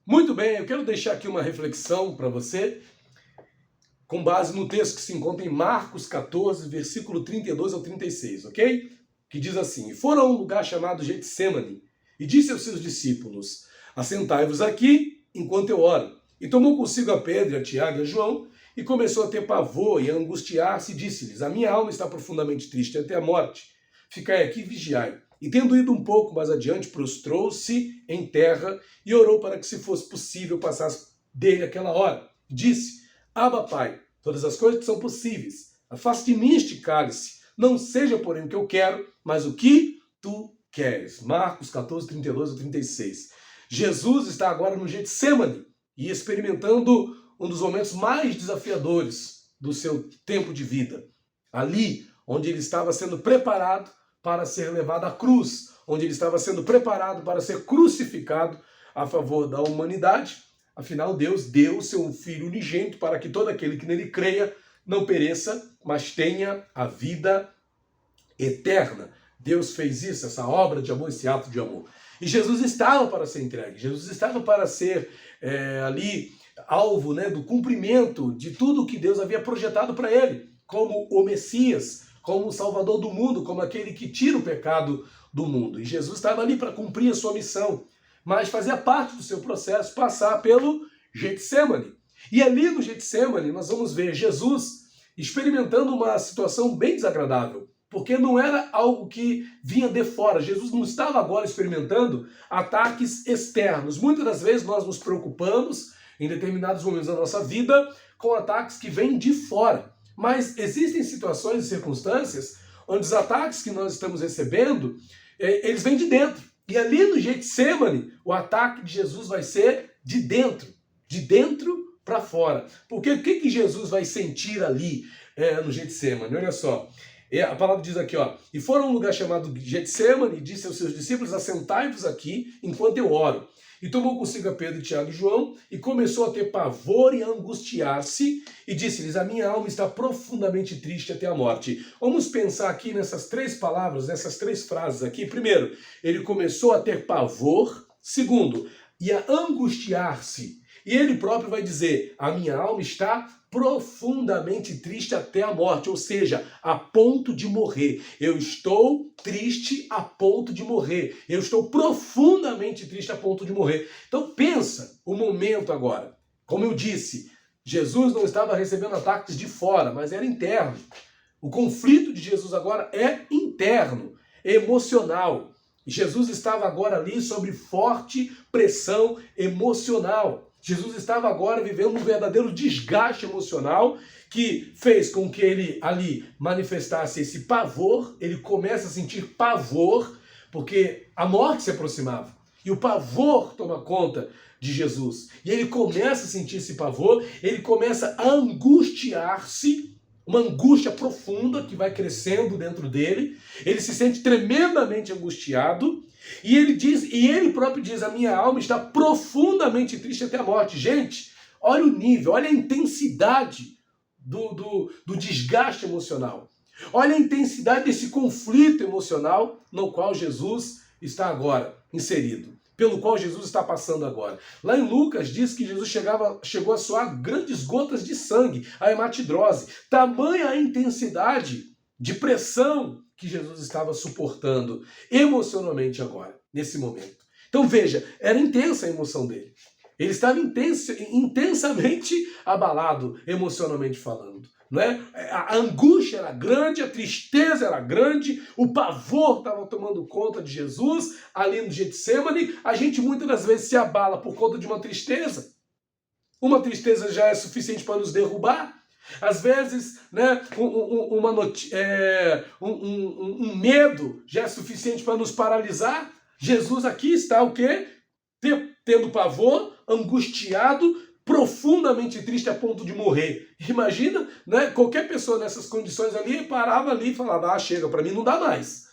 Muito bem, eu quero deixar aqui uma reflexão para você, com base no texto que se encontra em Marcos 14, versículo 32 ao 36, ok? Que diz assim: E foram a um lugar chamado Getsêmani, e disse aos seus discípulos: Assentai-vos aqui, enquanto eu oro. E tomou consigo a Pedro, a Tiago e a João, e começou a ter pavor e a angustiar-se, e disse-lhes: A minha alma está profundamente triste até a morte. Ficai aqui e vigiai. E tendo ido um pouco mais adiante, prostrou-se em terra e orou para que, se fosse possível, passasse dele aquela hora. Disse: Abba, Pai, todas as coisas que são possíveis, afaste de mim este cálice. Não seja, porém, o que eu quero, mas o que tu queres. Marcos 14, 32 a 36. Jesus está agora no Getsêmani e experimentando um dos momentos mais desafiadores do seu tempo de vida. Ali, onde ele estava sendo preparado para ser levado à cruz, onde ele estava sendo preparado para ser crucificado a favor da humanidade. Afinal, Deus deu o seu Filho unigênito para que todo aquele que nele creia não pereça, mas tenha a vida eterna. Deus fez isso, essa obra de amor, esse ato de amor. E Jesus estava para ser entregue, Jesus estava para ser ali alvo, né, do cumprimento de tudo que Deus havia projetado para ele, como o Messias, como o Salvador do mundo, como aquele que tira o pecado do mundo. E Jesus estava ali para cumprir a sua missão, mas fazia parte do seu processo passar pelo Getsêmani. E ali no Getsêmani nós vamos ver Jesus experimentando uma situação bem desagradável, porque não era algo que vinha de fora. Jesus não estava agora experimentando ataques externos. Muitas das vezes nós nos preocupamos, em determinados momentos da nossa vida, com ataques que vêm de fora. Mas existem situações e circunstâncias onde os ataques que nós estamos recebendo, eles vêm de dentro. E ali no Getsêmani, o ataque de Jesus vai ser de dentro para fora. Porque o que Jesus vai sentir ali no Getsêmani? Olha só, a palavra diz aqui, ó, e foram a um lugar chamado Getsêmani, e disse aos seus discípulos: Assentai-vos aqui enquanto eu oro. E tomou consigo a Pedro, Tiago e João, e começou a ter pavor e a angustiar-se, e disse-lhes: A minha alma está profundamente triste até a morte. Vamos pensar aqui nessas três palavras, nessas três frases aqui. Primeiro, ele começou a ter pavor. Segundo, e a angustiar-se. E ele próprio vai dizer: A minha alma está profundamente triste até a morte, ou seja, a ponto de morrer. Eu estou triste a ponto de morrer. Eu estou profundamente triste a ponto de morrer. Então pensa o momento agora. Como eu disse, Jesus não estava recebendo ataques de fora, mas era interno. O conflito de Jesus agora é interno, emocional. Jesus estava agora ali sob forte pressão emocional. Jesus estava agora vivendo um verdadeiro desgaste emocional que fez com que ele ali manifestasse esse pavor. Ele começa a sentir pavor porque a morte se aproximava. E o pavor toma conta de Jesus. E ele começa a sentir esse pavor, ele começa a angustiar-se, uma angústia profunda que vai crescendo dentro dele. Ele se sente tremendamente angustiado. E ele diz, e ele próprio diz: A minha alma está profundamente triste até a morte. Gente, olha o nível, olha a intensidade do desgaste emocional. Olha a intensidade desse conflito emocional no qual Jesus está agora inserido, pelo qual Jesus está passando agora. Lá em Lucas diz que Jesus chegou a suar grandes gotas de sangue, a hematidrose. Tamanha a intensidade de pressão que Jesus estava suportando emocionalmente agora, nesse momento. Então veja, era intensa a emoção dele. Ele estava intensamente abalado, emocionalmente falando. Não é? A angústia era grande, a tristeza era grande, o pavor estava tomando conta de Jesus ali no Getsêmani. A gente muitas das vezes se abala por conta de uma tristeza. Uma tristeza já é suficiente para nos derrubar. Às vezes, né, um medo já é suficiente para nos paralisar. Jesus aqui está o quê? Tendo pavor, angustiado, profundamente triste a ponto de morrer. Imagina, né, qualquer pessoa nessas condições ali parava ali e falava: Ah, chega, para mim não dá mais.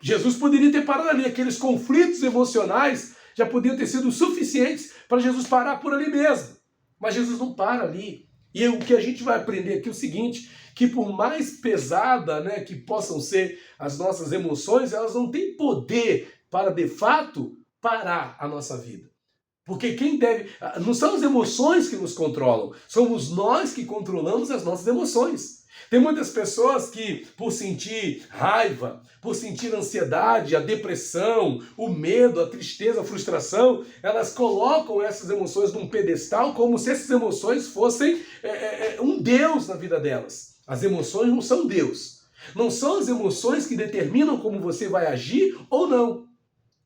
Jesus poderia ter parado ali. Aqueles conflitos emocionais já podiam ter sido suficientes para Jesus parar por ali mesmo. Mas Jesus não para ali. E o que a gente vai aprender aqui é o seguinte, que por mais pesada, né, que possam ser as nossas emoções, elas não têm poder para, de fato, parar a nossa vida. Porque quem deve... Não são as emoções que nos controlam, somos nós que controlamos as nossas emoções. Tem muitas pessoas que, por sentir raiva, por sentir ansiedade, a depressão, o medo, a tristeza, a frustração, elas colocam essas emoções num pedestal como se essas emoções fossem um Deus na vida delas. As emoções não são Deus. Não são as emoções que determinam como você vai agir ou não.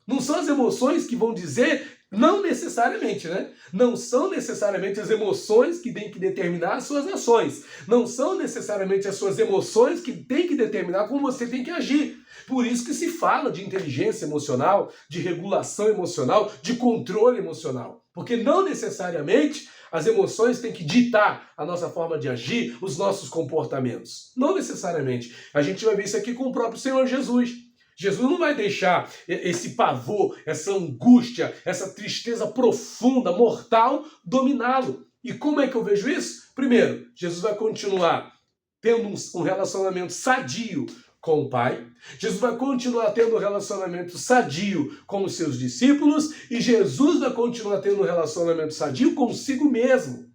Não são as emoções que vão dizer... Não necessariamente, né? Não são necessariamente as emoções que têm que determinar as suas ações. Não são necessariamente as suas emoções que têm que determinar como você tem que agir. Por isso que se fala de inteligência emocional, de regulação emocional, de controle emocional. Porque não necessariamente as emoções têm que ditar a nossa forma de agir, os nossos comportamentos. Não necessariamente. A gente vai ver isso aqui com o próprio Senhor Jesus. Jesus não vai deixar esse pavor, essa angústia, essa tristeza profunda, mortal, dominá-lo. E como é que eu vejo isso? Primeiro, Jesus vai continuar tendo um relacionamento sadio com o Pai. Jesus vai continuar tendo um relacionamento sadio com os seus discípulos. E Jesus vai continuar tendo um relacionamento sadio consigo mesmo.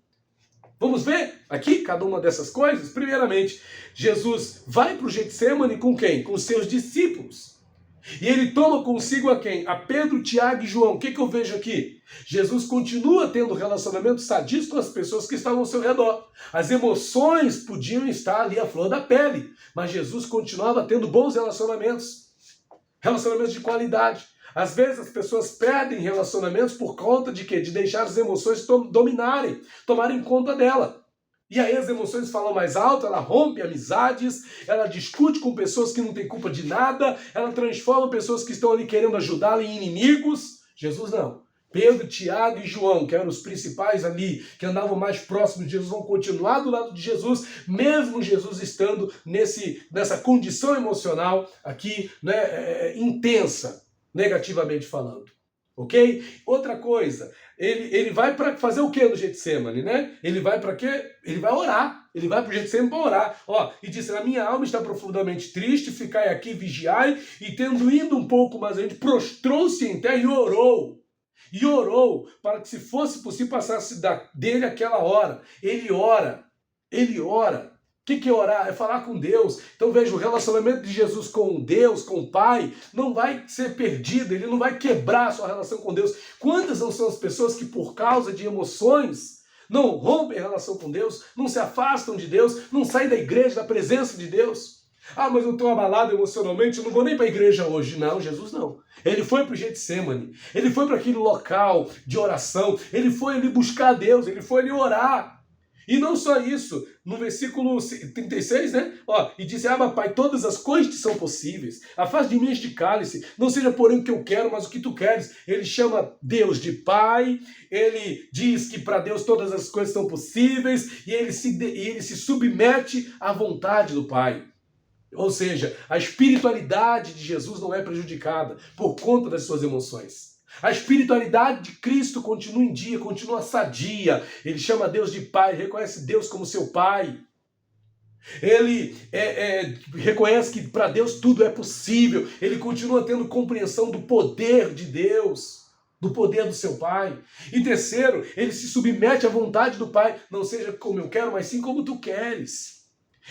Vamos ver aqui cada uma dessas coisas? Primeiramente, Jesus vai para o Getsemane com quem? Com os seus discípulos. E ele toma consigo a quem? A Pedro, Tiago e João. O que eu vejo aqui? Jesus continua tendo relacionamentos sadios com as pessoas que estavam ao seu redor. As emoções podiam estar ali à flor da pele, mas Jesus continuava tendo bons relacionamentos. Relacionamentos de qualidade. Às vezes as pessoas perdem relacionamentos por conta de quê? De deixar as emoções dominarem, tomarem conta dela. E aí as emoções falam mais alto, ela rompe amizades, ela discute com pessoas que não têm culpa de nada, ela transforma pessoas que estão ali querendo ajudá-la em inimigos. Jesus não. Pedro, Tiago e João, que eram os principais ali, que andavam mais próximos de Jesus, vão continuar do lado de Jesus, mesmo Jesus estando nessa condição emocional aqui, né, intensa, negativamente falando. Ok? Outra coisa, ele vai para fazer o que no Getsemane, né? Ele vai para quê? Ele vai orar. Ele vai para o Getsemane para orar. Ó, e disse, a minha alma está profundamente triste, ficai aqui, vigiai. E tendo ido um pouco mais adiante, prostrou-se em terra e orou. E orou para que, se fosse possível, passasse dele aquela hora. Ele ora. Ele ora. O que é orar? É falar com Deus. Então veja, o relacionamento de Jesus com Deus, com o Pai, não vai ser perdido, ele não vai quebrar a sua relação com Deus. Quantas não são as pessoas que, por causa de emoções, não rompem a relação com Deus, não se afastam de Deus, não saem da igreja, da presença de Deus? Ah, mas eu estou abalado emocionalmente, eu não vou nem para a igreja hoje. Não, Jesus não. Ele foi para o Getsemane, ele foi para aquele local de oração, ele foi ali buscar a Deus, ele foi ali orar. E não só isso, no versículo 36, né? Ó, e disse, Pai, todas as coisas te são possíveis. Afaste de mim este cálice, não seja porém o que eu quero, mas o que tu queres. Ele chama Deus de Pai, ele diz que para Deus todas as coisas são possíveis, e ele se submete à vontade do Pai. Ou seja, a espiritualidade de Jesus não é prejudicada por conta das suas emoções. A espiritualidade de Cristo continua em dia, continua sadia. Ele chama Deus de Pai, reconhece Deus como seu Pai. Ele reconhece que para Deus tudo é possível. Ele continua tendo compreensão do poder de Deus, do poder do seu Pai. E terceiro, ele se submete à vontade do Pai. Não seja como eu quero, mas sim como tu queres.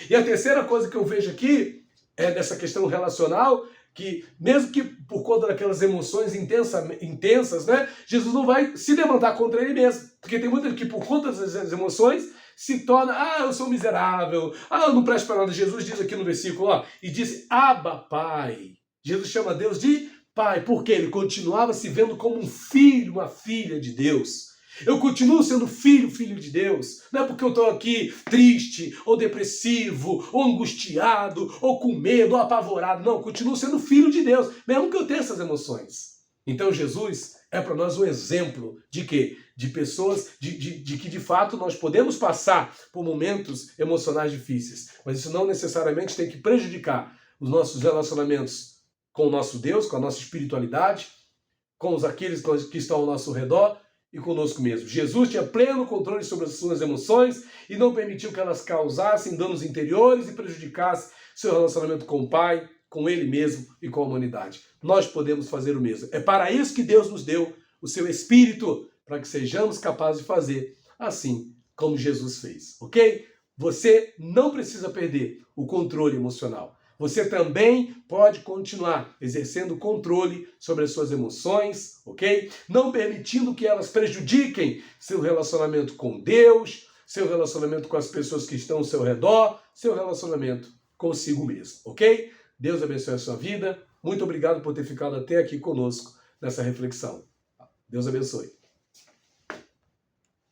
E a terceira coisa que eu vejo aqui, dessa questão relacional, que mesmo que por conta daquelas emoções intensas, né, Jesus não vai se levantar contra ele mesmo. Porque tem muita gente que por conta das emoções se torna, eu sou miserável, eu não presto para nada. Jesus diz aqui no versículo, e disse, Abba, Pai. Jesus chama Deus de Pai, porque ele continuava se vendo como um filho, uma filha de Deus. Eu continuo sendo filho de Deus. Não é porque eu estou aqui triste, ou depressivo, ou angustiado, ou com medo, ou apavorado. Não, eu continuo sendo filho de Deus, mesmo que eu tenha essas emoções. Então Jesus é para nós um exemplo de quê? De pessoas, de que de fato nós podemos passar por momentos emocionais difíceis. Mas isso não necessariamente tem que prejudicar os nossos relacionamentos com o nosso Deus, com a nossa espiritualidade, com aqueles que estão ao nosso redor, e conosco mesmo. Jesus tinha pleno controle sobre as suas emoções e não permitiu que elas causassem danos interiores e prejudicassem seu relacionamento com o Pai, com Ele mesmo e com a humanidade. Nós podemos fazer o mesmo. É para isso que Deus nos deu o seu Espírito, para que sejamos capazes de fazer assim como Jesus fez, ok? Você não precisa perder o controle emocional. Você também pode continuar exercendo controle sobre as suas emoções, ok? Não permitindo que elas prejudiquem seu relacionamento com Deus, seu relacionamento com as pessoas que estão ao seu redor, seu relacionamento consigo mesmo, ok? Deus abençoe a sua vida. Muito obrigado por ter ficado até aqui conosco nessa reflexão. Deus abençoe.